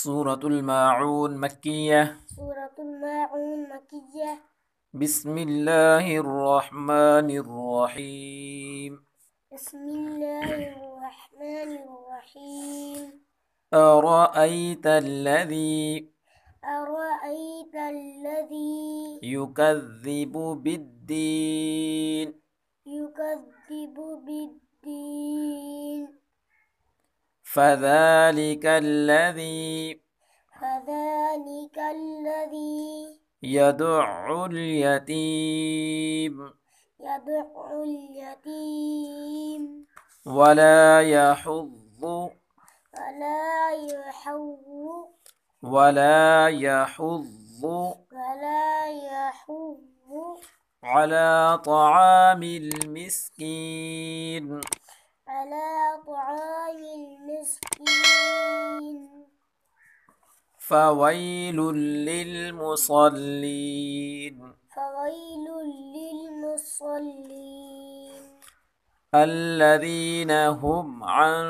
سورة الماعون مكية. سورة الماعون مكية. بسم الله الرحمن الرحيم. بسم الله الرحمن الرحيم. أرأيت الذي أرأيت الذي يكذب بالدين يكذب بالدين فذلك الذي فذلك الذي يدع اليتيم يدع اليتيم ولا يحض ولا يحض ولا يحض ولا يحض على طعام المسكين على طعام المسكين فويل للمصلين فويل للمصلين الذين هم عن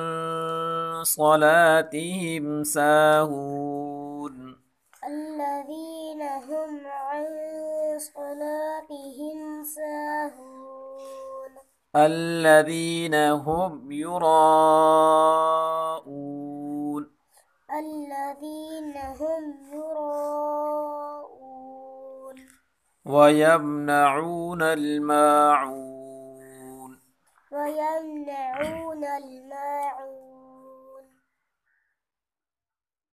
صلاتهم ساهون الذين هم عن صلاتهم ساهون الذين هم يراءون الذين هم يراءون ويمنعون الماعون ويمنعون الماعون